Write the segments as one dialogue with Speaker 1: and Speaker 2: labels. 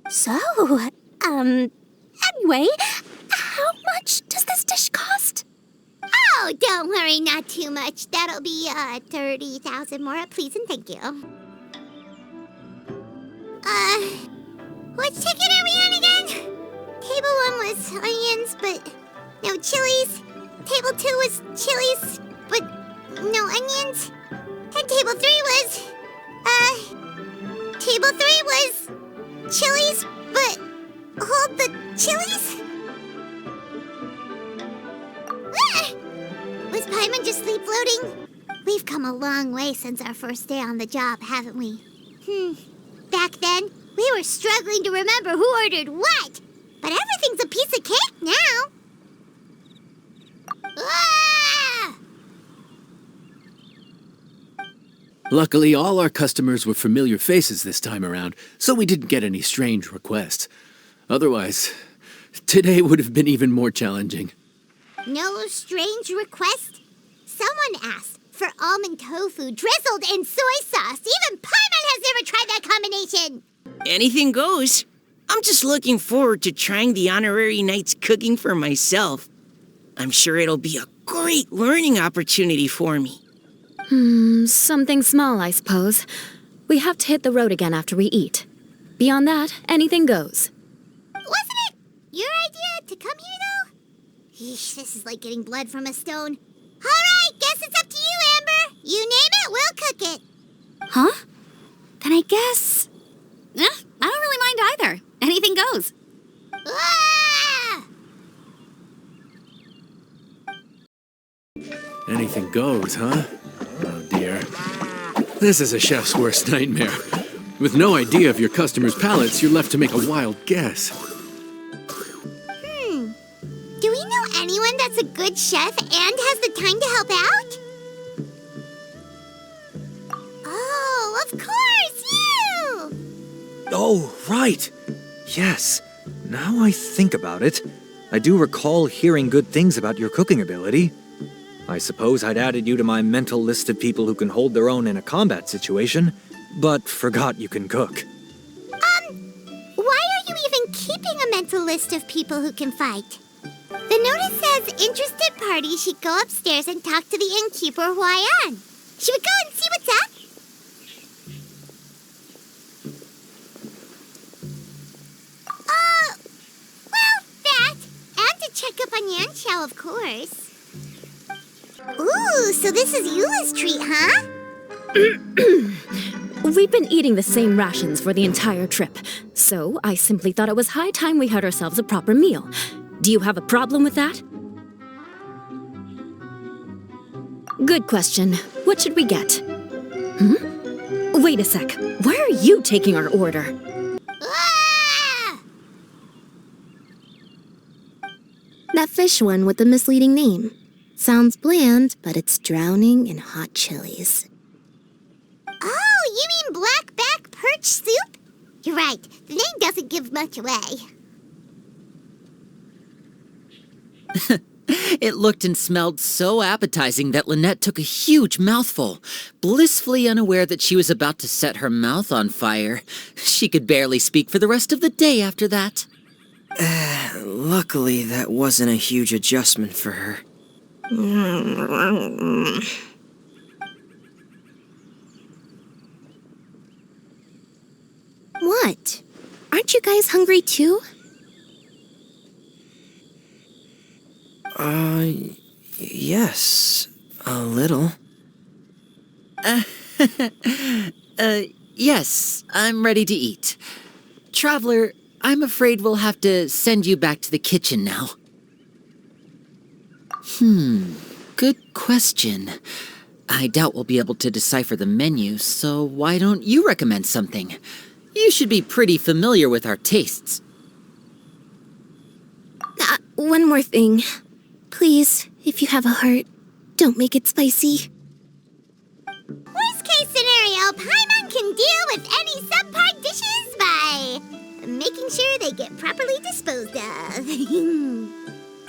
Speaker 1: So, anyway, how much does this dish cost?
Speaker 2: Oh, don't worry, not too much. That'll be, 30,000 more, please and thank you. What ticket are we on again? Table 1 was onions, but no chilies. Table 2 was chilies, but no onions. And table 3 was, chilies, but hold the chilies? Ah! Was Paimon just sleep floating? We've come a long way since our first day on the job, haven't we? Back then, we were struggling to remember who ordered what. But everything's a piece of cake now. Ah!
Speaker 3: Luckily, all our customers were familiar faces this time around, so we didn't get any strange requests. Otherwise, today would have been even more challenging.
Speaker 2: No strange request? Someone asked for almond tofu drizzled in soy sauce. Even Paimon has never tried that combination.
Speaker 4: Anything goes. I'm just looking forward to trying the honorary knight's cooking for myself. I'm sure it'll be a great learning opportunity for me.
Speaker 1: Something small, I suppose. We have to hit the road again after we eat. Beyond that, anything goes.
Speaker 2: Wasn't it your idea to come here, though? Eesh, this is like getting blood from a stone. All right, guess it's up to you, Amber. You name it, we'll cook it.
Speaker 1: Huh? Then I guess... I don't really mind either. Anything goes.
Speaker 2: Ah!
Speaker 3: Anything goes, huh? Oh dear. This is a chef's worst nightmare. With no idea of your customers' palates, you're left to make a wild guess.
Speaker 2: Do we know anyone that's a good chef and has the time to help out? Oh, of course, you!
Speaker 5: Oh, right. Yes. Now I think about it, I do recall hearing good things about your cooking ability. I suppose I'd added you to my mental list of people who can hold their own in a combat situation, but forgot you can cook.
Speaker 2: Why are you even keeping a mental list of people who can fight? The notice says interested party should go upstairs and talk to the innkeeper Huayan. Should we go and see what's up? Well, that. And to check up on Yanxiao, of course. Ooh, so this is Eula's treat, huh?
Speaker 1: We've been eating the same rations for the entire trip, so I simply thought it was high time we had ourselves a proper meal. Do you have a problem with that? Good question. What should we get? Wait a sec. Why are you taking our order?
Speaker 2: Ah!
Speaker 6: That fish one with the misleading name. Sounds bland, but it's drowning in hot chilies.
Speaker 2: Oh, you mean blackback perch soup? You're right. The name doesn't give much away.
Speaker 4: It looked and smelled so appetizing that Lynette took a huge mouthful, blissfully unaware that she was about to set her mouth on fire. She could barely speak for the rest of the day after that.
Speaker 7: Luckily, that wasn't a huge adjustment for her.
Speaker 6: What? Aren't you guys hungry too?
Speaker 7: Yes, a little.
Speaker 4: Yes, I'm ready to eat. Traveler, I'm afraid we'll have to send you back to the kitchen now. Good question. I doubt we'll be able to decipher the menu, so why don't you recommend something? You should be pretty familiar with our tastes.
Speaker 6: One more thing. Please, if you have a heart, don't make it spicy.
Speaker 2: Worst case scenario, Paimon can deal with any subpar dishes by making sure they get properly disposed of.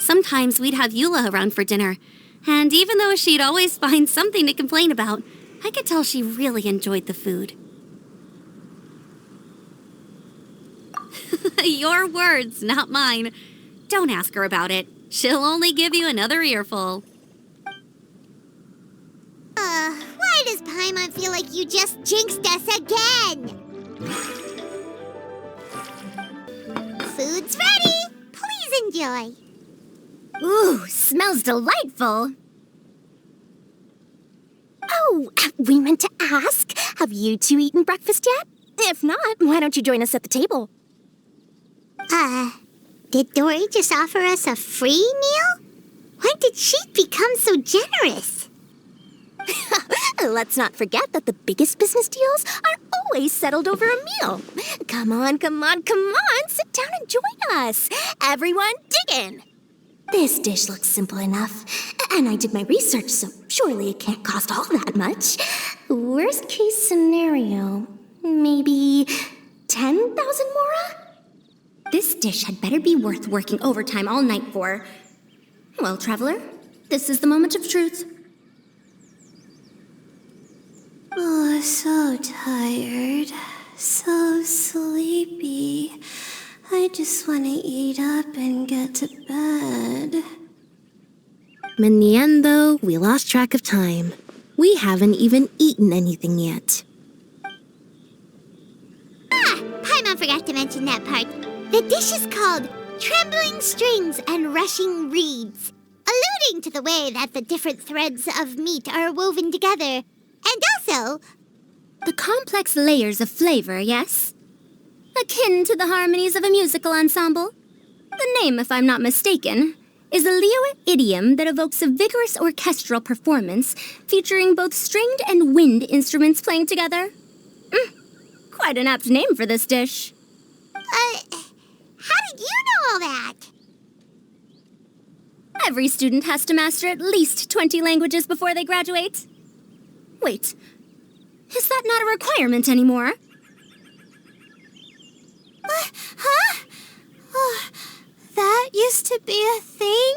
Speaker 1: Sometimes we'd have Eula around for dinner, and even though she'd always find something to complain about, I could tell she really enjoyed the food.
Speaker 8: Your words, not mine. Don't ask her about it. She'll only give you another earful.
Speaker 2: Why does Paimon feel like you just jinxed us again? Food's ready. Please enjoy.
Speaker 9: Ooh, smells delightful. Oh, we meant to ask, have you two eaten breakfast yet? If not, why don't you join us at the table?
Speaker 2: Did Dory just offer us a free meal? When did she become so generous?
Speaker 9: Let's not forget that the biggest business deals are always settled over a meal. Come on, sit down and join us. Everyone, dig in. This dish looks simple enough, and I did my research, so surely it can't cost all that much. Worst case scenario, maybe 10,000 mora? This dish had better be worth working overtime all night for. Well, traveler, this is the moment of truth.
Speaker 6: Oh, so tired. So sleepy. I just want to eat up and get to bed.
Speaker 9: In the end, though, we lost track of time. We haven't even eaten anything yet.
Speaker 2: Paimon forgot to mention that part. The dish is called Trembling Strings and Rushing Reeds, alluding to the way that the different threads of meat are woven together. And also,
Speaker 9: The complex layers of flavor, yes? Akin to the harmonies of a musical ensemble? The name, if I'm not mistaken, is a Liyue idiom that evokes a vigorous orchestral performance featuring both stringed and wind instruments playing together. Quite an apt name for this dish.
Speaker 2: how did you know all that?
Speaker 9: Every student has to master at least 20 languages before they graduate. Wait, is that not a requirement anymore?
Speaker 6: Huh? Oh, that used to be a thing?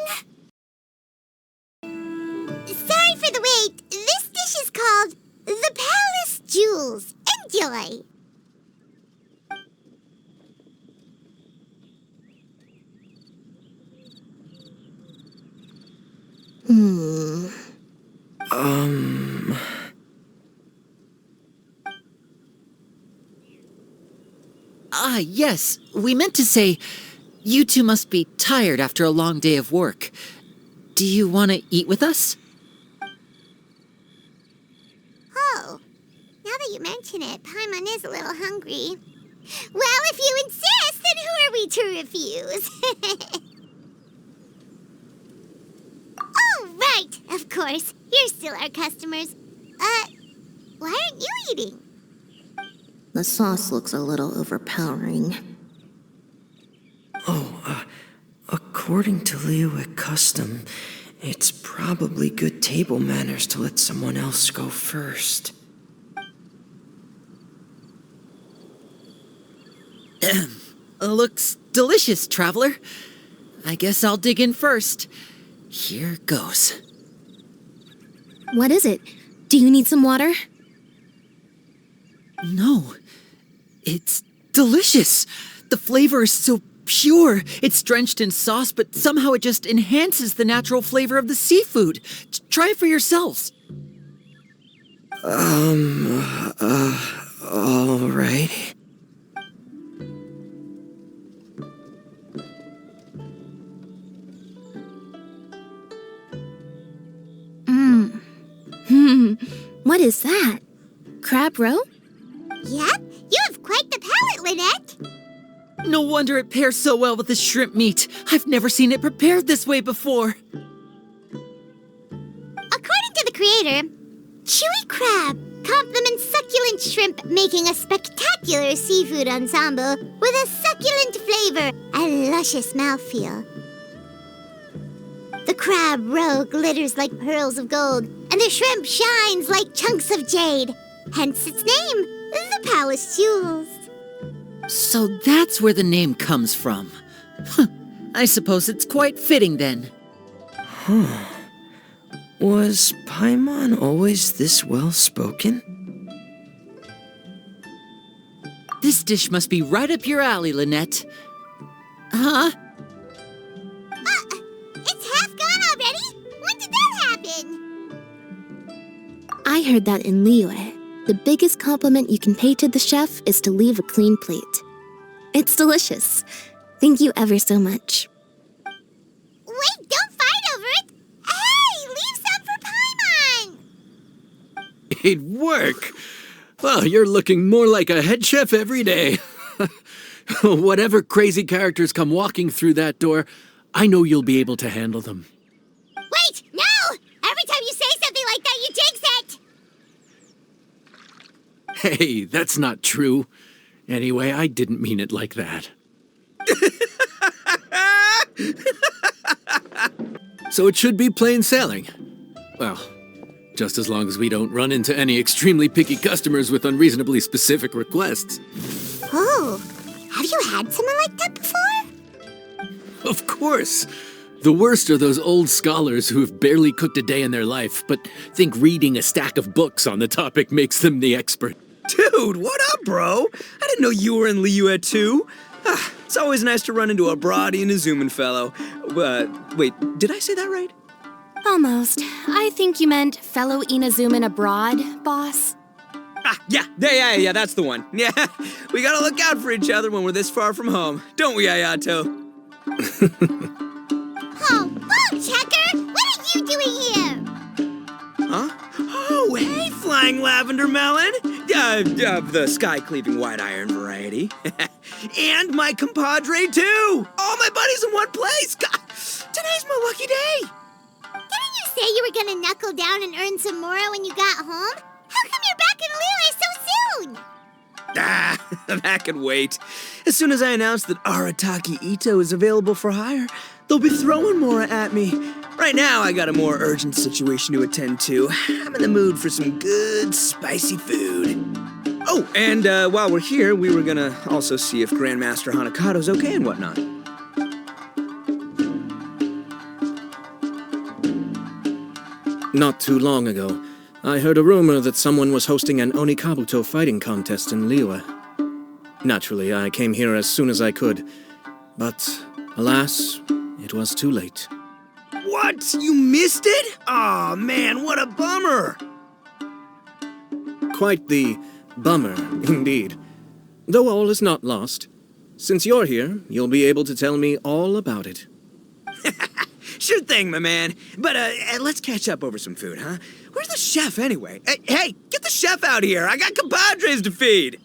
Speaker 2: Sorry for the wait. This dish is called the Palace Jewels. Enjoy.
Speaker 4: Yes, we meant to say, you two must be tired after a long day of work. Do you want to eat with us?
Speaker 2: Oh, now that you mention it, Paimon is a little hungry. Well, if you insist, then who are we to refuse? Oh, right, of course. You're still our customers. Why aren't you eating?
Speaker 6: The sauce looks a little overpowering.
Speaker 7: According to Liyue custom, it's probably good table manners to let someone else go first.
Speaker 4: Looks delicious, traveler. I guess I'll dig in first. Here goes.
Speaker 9: What is it? Do you need some water?
Speaker 4: No, it's delicious. The flavor is so pure. It's drenched in sauce, but somehow it just enhances the natural flavor of the seafood. Try it for yourselves.
Speaker 7: All right.
Speaker 9: What is that? Crab roe?
Speaker 2: Yep, you have quite the palate, Lynette.
Speaker 4: No wonder it pairs so well with the shrimp meat. I've never seen it prepared this way before.
Speaker 2: According to the creator, chewy crab complements succulent shrimp, making a spectacular seafood ensemble with a succulent flavor and luscious mouthfeel. The crab roe glitters like pearls of gold, and the shrimp shines like chunks of jade. Hence its name, the Palace Jewels.
Speaker 4: So that's where the name comes from. I suppose it's quite fitting then.
Speaker 7: Was Paimon always this well-spoken?
Speaker 4: This This dish must be right up your alley, Lynette. Huh?
Speaker 2: It's half gone already? When did that happen?
Speaker 6: I heard that in Liyue, the biggest compliment you can pay to the chef is to leave a clean plate. It's delicious. Thank you ever so much.
Speaker 2: Wait, don't fight over it! Hey, leave some for Paimon!
Speaker 3: It'd work. Well, you're looking more like a head chef every day. Whatever crazy characters come walking through that door, I know you'll be able to handle them.
Speaker 2: Wait, no! Every time you say something like that, you jinx it!
Speaker 3: Hey, that's not true. Anyway, I didn't mean it like that. So it should be plain sailing. Well, just as long as we don't run into any extremely picky customers with unreasonably specific requests.
Speaker 2: Oh, have you had someone like that before?
Speaker 3: Of course. The worst are those old scholars who have barely cooked a day in their life, but think reading a stack of books on the topic makes them the expert.
Speaker 10: Dude, what up, bro? I didn't know you were in Liyue too. It's always nice to run into a Brody and a Zoomin fellow. Wait, did I say that right?
Speaker 9: Almost. I think you meant fellow Inazuman abroad, boss.
Speaker 10: Yeah, that's the one. Yeah, we gotta look out for each other when we're this far from home. Don't we, Ayato?
Speaker 2: Oh, Book Checker! What are you doing here?
Speaker 10: Huh? Oh, hey, Flying Lavender Melon! The sky-cleaving white iron variety. And my compadre, too! All my buddies in one place! God, today's my lucky day!
Speaker 2: Didn't you say you were gonna knuckle down and earn some more when you got home? How come you're back in Liyue so soon?
Speaker 10: That can wait. As soon as I announce that Arataki Ito is available for hire, they'll be throwing Mora at me. Right now, I got a more urgent situation to attend to. I'm in the mood for some good, spicy food. Oh, and while we're here, we were gonna also see if Grandmaster Hanakado's okay and whatnot.
Speaker 7: Not too long ago, I heard a rumor that someone was hosting an Onikabuto fighting contest in Liyue. Naturally, I came here as soon as I could, but alas, it was too late.
Speaker 10: What? You missed it? Aw, man, what a bummer!
Speaker 7: Quite the bummer, indeed. Though all is not lost. Since you're here, you'll be able to tell me all about it.
Speaker 10: Sure thing, my man. But let's catch up over some food, huh? Where's the chef, anyway? Hey, get the chef out here. I got compadres to feed.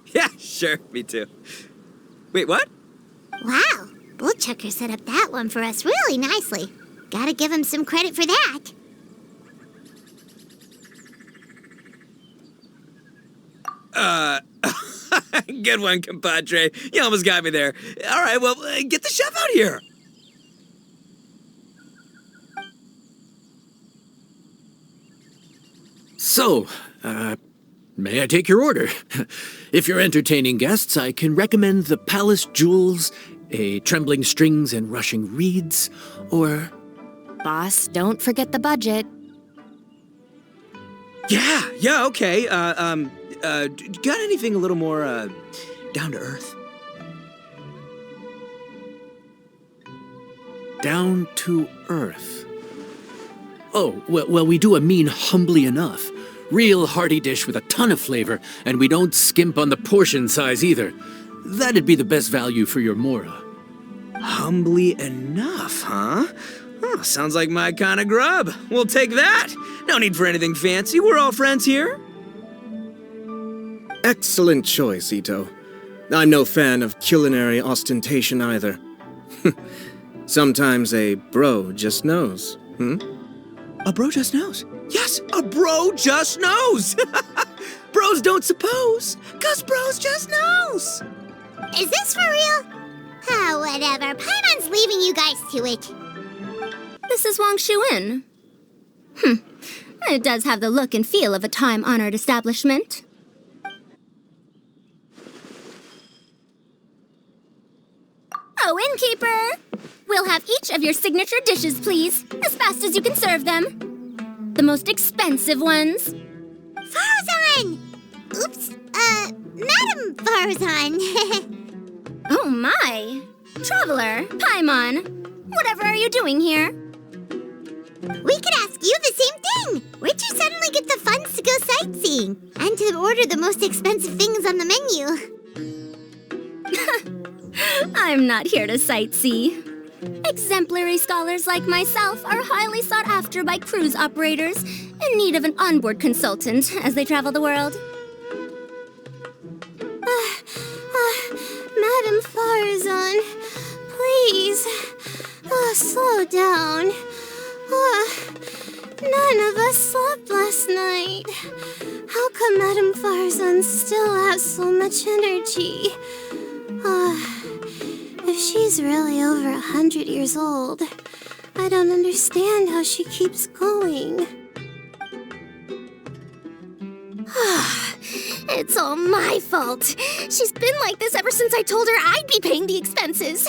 Speaker 10: Yeah, sure, me too. Wait, what?
Speaker 2: Wow, Bullchucker set up that one for us really nicely. Gotta give him some credit for that.
Speaker 10: Good one, compadre. You almost got me there. All right, well, get the chef out here.
Speaker 3: So, may I take your order? If you're entertaining guests, I can recommend the Palace Jewels, a Trembling Strings and Rushing Reeds, or...
Speaker 9: Boss, don't forget the budget.
Speaker 10: Yeah, okay. Got anything a little more, down to earth?
Speaker 3: Down to earth. Oh, well, we do a mean humbly enough. Real hearty dish with a ton of flavor, and we don't skimp on the portion size either. That'd be the best value for your Mora.
Speaker 10: Humbly enough, huh? Oh, sounds like my kind of grub. We'll take that. No need for anything fancy. We're all friends here.
Speaker 7: Excellent choice, Ito. I'm no fan of culinary ostentation either. Sometimes a bro just knows,
Speaker 10: A bro just knows. Yes, a bro just knows. Bros don't suppose, 'cause bros just knows.
Speaker 2: Is this for real? Oh, whatever. Paimon's leaving you guys to it.
Speaker 9: This is Wang Shuin. It does have the look and feel of a time-honored establishment. Oh, innkeeper! We'll have each of your signature dishes, please, as fast as you can serve them. The most expensive ones.
Speaker 2: Farazan! Oops, Madam Farzan.
Speaker 9: Oh my! Traveler, Paimon, whatever are you doing here?
Speaker 2: We could ask you the same thing. Where'd you suddenly get the funds to go sightseeing? And to order the most expensive things on the menu?
Speaker 9: I'm not here to sightsee. Exemplary scholars like myself are highly sought after by cruise operators in need of an onboard consultant as they travel the world.
Speaker 6: Madam Farzan, please, slow down. None of us slept last night. How come Madam Farzan still has so much energy? If she's really over 100 years old, I don't understand how she keeps going.
Speaker 9: It's all my fault. She's been like this ever since I told her I'd be paying the expenses.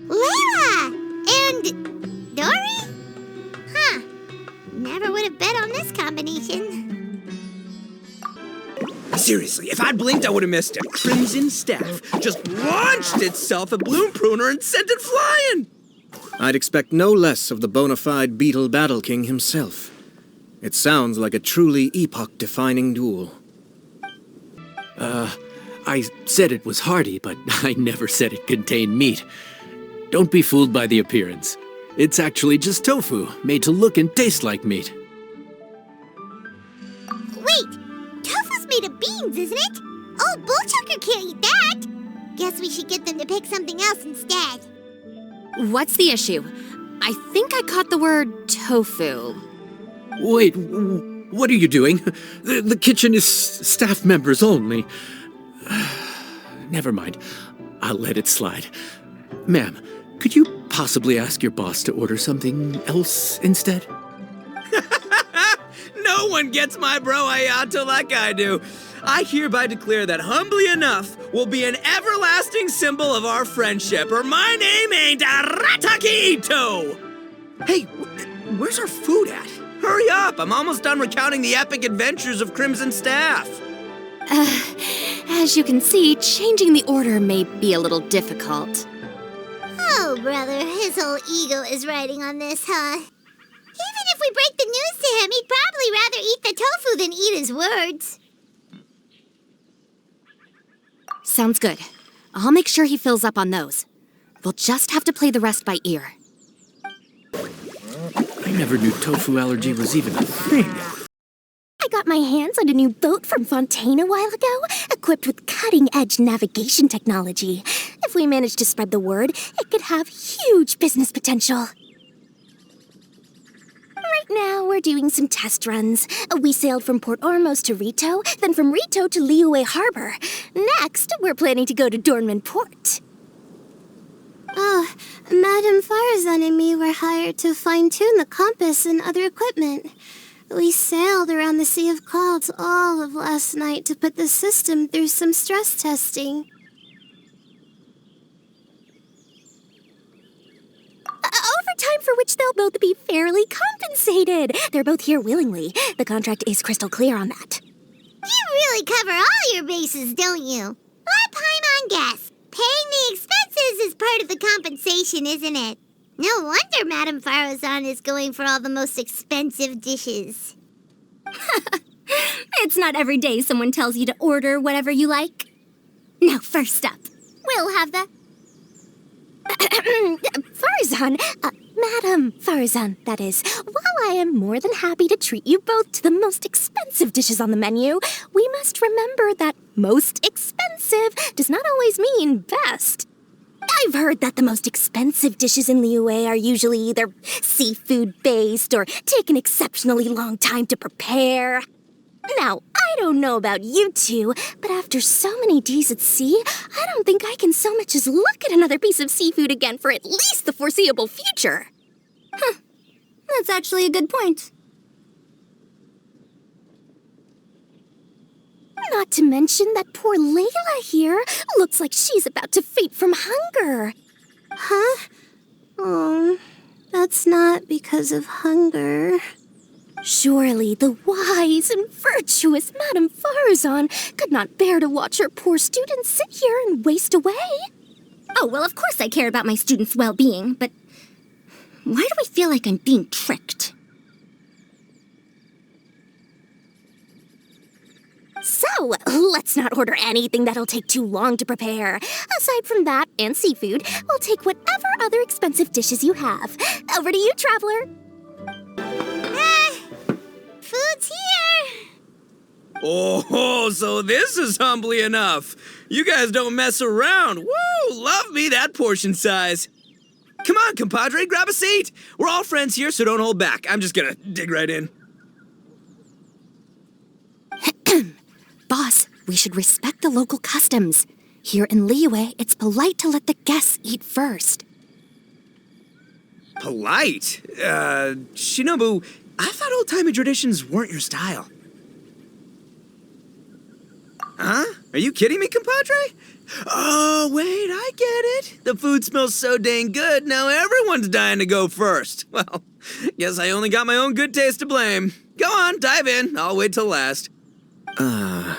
Speaker 2: Layla! And Dory? Huh. Never would have bet on this combination.
Speaker 10: Seriously, if I'd blinked, I would have missed it. Crimson Staff just launched itself at Bloom Pruner and sent it flying!
Speaker 7: I'd expect no less of the bona fide Beetle Battle King himself. It sounds like a truly epoch-defining duel.
Speaker 3: I said it was hearty, but I never said it contained meat. Don't be fooled by the appearance. It's actually just tofu, made to look and taste like meat.
Speaker 2: Wait! Tofu's made of beans, isn't it? Oh, Bullchucker can't eat that! Guess we should get them to pick something else instead.
Speaker 1: What's the issue? I think I caught the word tofu.
Speaker 3: Wait, what are you doing? The kitchen is staff members only. Never mind. I'll let it slide. Ma'am, could you possibly ask your boss to order something else instead?
Speaker 10: No one gets my bro Ayato like I do. I hereby declare that Humbly Enough will be an everlasting symbol of our friendship, or my name ain't Arataki Ito! Hey, where's our food at? Hurry up! I'm almost done recounting the epic adventures of Crimson Staff.
Speaker 1: As you can see, changing the order may be a little difficult.
Speaker 2: Oh, brother, his whole ego is riding on this, huh? Even if we break the news to him, he'd probably rather eat the tofu than eat his words.
Speaker 1: Sounds good. I'll make sure he fills up on those. We'll just have to play the rest by ear.
Speaker 3: I never knew tofu allergy was even a thing.
Speaker 9: I got my hands on a new boat from Fontaine a while ago, equipped with cutting-edge navigation technology. If we manage to spread the word, it could have huge business potential. Right now, we're doing some test runs. We sailed from Port Ormos to Rito, then from Rito to Liyue Harbor. Next, we're planning to go to Dornman Port.
Speaker 6: Oh, Madam Farzan and me were hired to fine-tune the compass and other equipment. We sailed around the Sea of Clouds all of last night to put the system through some stress testing.
Speaker 9: Overtime for which they'll both be fairly compensated. They're both here willingly. The contract is crystal clear on that.
Speaker 2: You really cover all your bases, don't you? Let Paimon guess. Paying the expenses is part of the compensation, isn't it? No wonder Madame Farazan is going for all the most expensive dishes.
Speaker 9: It's not every day someone tells you to order whatever you like. Now, first up, we'll have the... Farzan, Madam Farzan, that is. While I am more than happy to treat you both to the most expensive dishes on the menu, we must remember that most expensive does not always mean best. I've heard that the most expensive dishes in Liyue are usually either seafood-based or take an exceptionally long time to prepare. Now, I don't know about you two, but after so many days at sea, I don't think I can so much as look at another piece of seafood again for at least the foreseeable future. Huh. That's actually a good point. Not to mention that poor Layla here looks like she's about to faint from hunger.
Speaker 6: Huh? Oh, that's not because of hunger.
Speaker 9: Surely the wise and virtuous Madame Farazan could not bear to watch her poor students sit here and waste away.
Speaker 11: Oh, well, of course I care about my students' well-being, but why do I feel like I'm being tricked?
Speaker 9: So, let's not order anything that'll take too long to prepare. Aside from that and seafood, we'll take whatever other expensive dishes you have. Over to you, traveler.
Speaker 2: Food's here!
Speaker 10: Oh, so this is humbly enough. You guys don't mess around. Woo! Love me that portion size. Come on, compadre, grab a seat. We're all friends here, so don't hold back. I'm just gonna dig right in.
Speaker 9: Boss, we should respect the local customs. Here in Liyue, it's polite to let the guests eat first.
Speaker 10: Polite? Shinobu, I thought old-timey traditions weren't your style. Huh? Are you kidding me, compadre? Oh, wait, I get it. The food smells so dang good, now everyone's dying to go first. Well, guess I only got my own good taste to blame. Go on, dive in. I'll wait till last.
Speaker 9: No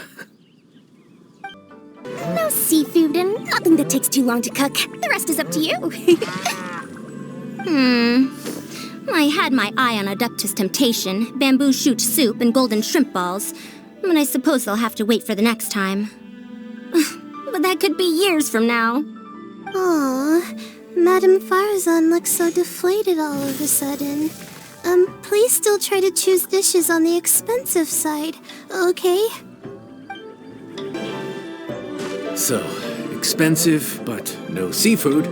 Speaker 9: seafood and nothing that takes too long to cook. The rest is up to you.
Speaker 11: I had my eye on Adeptus Temptation, bamboo shoot soup, and golden shrimp balls, but I suppose they'll have to wait for the next time. But that could be years from now.
Speaker 6: Aw, Madame Farazan looks so deflated all of a sudden. Please still try to choose dishes on the expensive side, okay?
Speaker 3: So, expensive, but no seafood,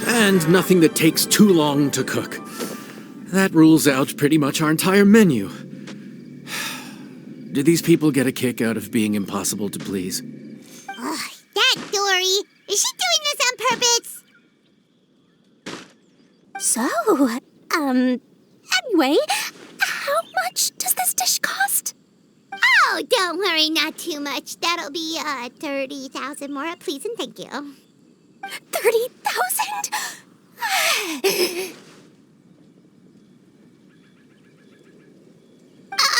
Speaker 3: and nothing that takes too long to cook. That rules out pretty much our entire menu. Do these people get a kick out of being impossible to please?
Speaker 2: Ugh, that Dory! Is she doing this on purpose?
Speaker 9: So, anyway, how much does this dish cost?
Speaker 2: Oh, don't worry, not too much. That'll be, 30,000 more, please and thank you.
Speaker 9: 30,000?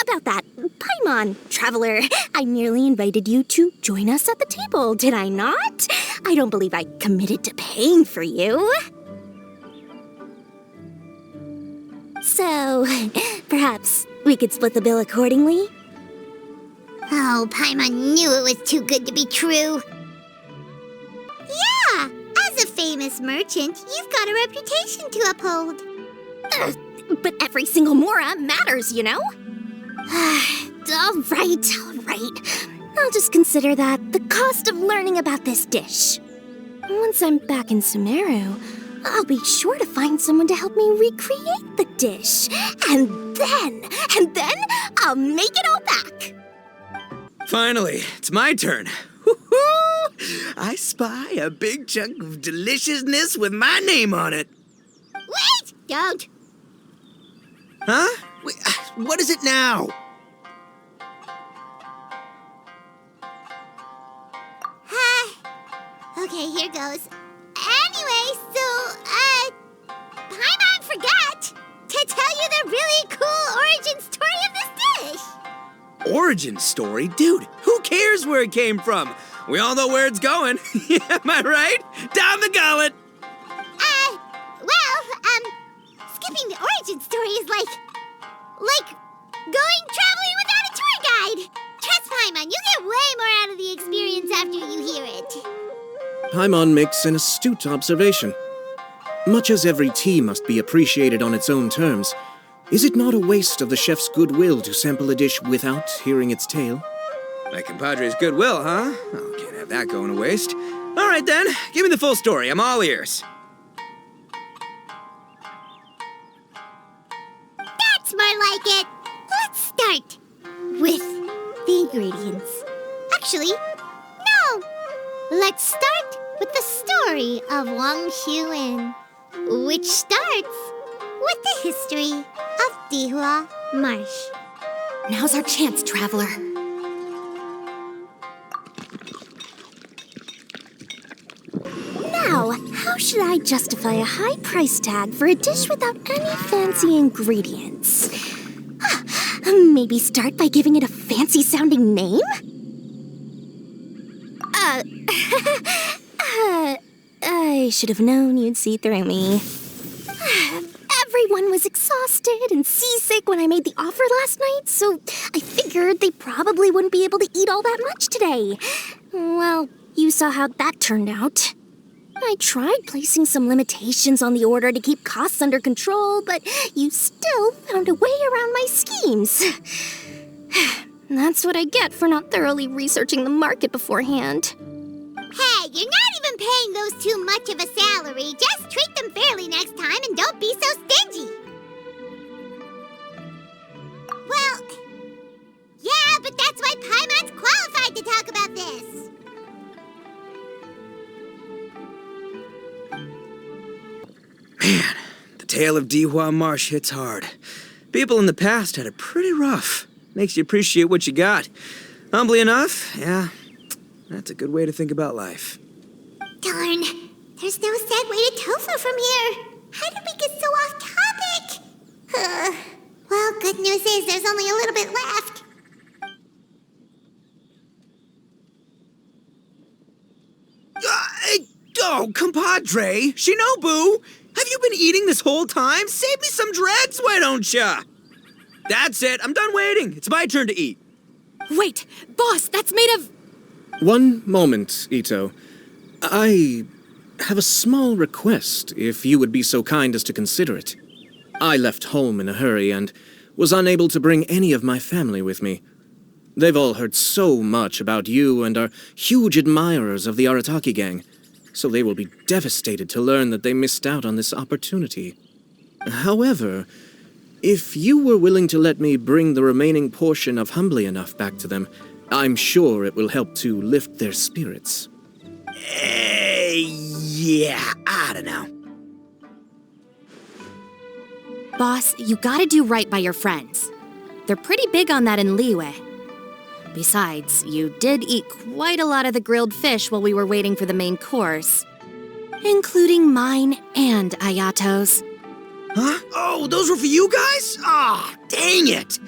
Speaker 9: About that, Paimon, traveler, I nearly invited you to join us at the table, did I not? I don't believe I committed to paying for you. So, perhaps we could split the bill accordingly?
Speaker 2: Oh, Paimon knew it was too good to be true. Yeah, as a famous merchant, you've got a reputation to uphold.
Speaker 9: But every single mora matters, you know? All right. I'll just consider that the cost of learning about this dish. Once I'm back in Sumeru, I'll be sure to find someone to help me recreate the dish. And then I'll make it all back.
Speaker 10: Finally, it's my turn. Woo-hoo! I spy a big chunk of deliciousness with my name on it.
Speaker 2: Wait! Don't!
Speaker 10: Huh? Wait, what is it now?
Speaker 2: Okay, here goes. Anyway, so, Paimon forgot to tell you the really cool origin story of this dish.
Speaker 10: Origin story? Dude, who cares where it came from? We all know where it's going. Am I right? Down the gullet!
Speaker 2: Skipping the origin story is like going traveling without a tour guide. Trust Paimon, you'll get way more out of the experience after you hear it.
Speaker 7: Paimon makes an astute observation. Much as every tea must be appreciated on its own terms, is it not a waste of the chef's goodwill to sample a dish without hearing its tale?
Speaker 10: My compadre's goodwill, huh? Oh, can't have that going to waste. All right then, give me the full story. I'm all ears.
Speaker 2: That's more like it. Let's start with the ingredients. Actually, no. Let's start with the story of Wang Xuan, which starts with the history of Dihua Marsh.
Speaker 9: Now's our chance, traveler. Now, how should I justify a high price tag for a dish without any fancy ingredients? maybe start by giving it a fancy-sounding name? I should have known you'd see through me. Everyone was exhausted and seasick when I made the offer last night, so I figured they probably wouldn't be able to eat all that much today. Well, you saw how that turned out. I tried placing some limitations on the order to keep costs under control, but you still found a way around my schemes. That's what I get for not thoroughly researching the market beforehand.
Speaker 2: Hey, you're not even paying those too much of a salary. Just treat them fairly next time and don't be so stingy. Well, yeah, but that's why Paimon's qualified to talk about this.
Speaker 10: Man, the tale of Dihua Marsh hits hard. People in the past had it pretty rough. Makes you appreciate what you got. Humbly enough, yeah, that's a good way to think about life.
Speaker 2: Darn, there's no sad way to tofu from here. How did we get so off topic? Well, good news is there's only a little bit left.
Speaker 10: Oh, compadre, Shinobu, have you been eating this whole time? Save me some dregs, why don't ya? That's it, I'm done waiting. It's my turn to eat.
Speaker 1: Wait, boss, that's made of...
Speaker 7: One moment, Ito. I have a small request, if you would be so kind as to consider it. I left home in a hurry and was unable to bring any of my family with me. They've all heard so much about you and are huge admirers of the Arataki gang, so they will be devastated to learn that they missed out on this opportunity. However, if you were willing to let me bring the remaining portion of Humbly Enough back to them, I'm sure it will help to lift their spirits.
Speaker 10: Yeah, I don't know.
Speaker 1: Boss, you gotta do right by your friends. They're pretty big on that in Liyue. Besides, you did eat quite a lot of the grilled fish while we were waiting for the main course. Including mine and Ayato's.
Speaker 10: Huh? Oh, those were for you guys? Ah, dang it!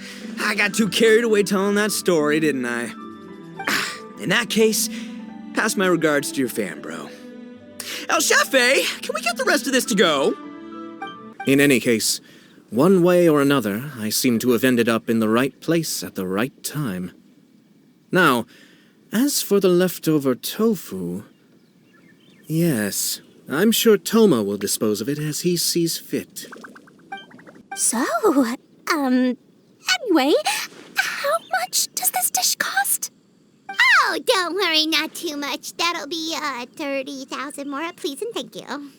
Speaker 10: I got too carried away telling that story, didn't I? In that case, pass my regards to your fan, bro. El Chefe, can we get the rest of this to go?
Speaker 7: In any case, one way or another, I seem to have ended up in the right place at the right time. Now, as for the leftover tofu... Yes, I'm sure Toma will dispose of it as he sees fit.
Speaker 9: So, anyway, how much does this dish cost?
Speaker 2: Oh, don't worry, not too much. That'll be, 30,000 more, please and thank you.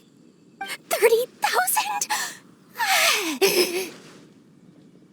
Speaker 9: 30,000?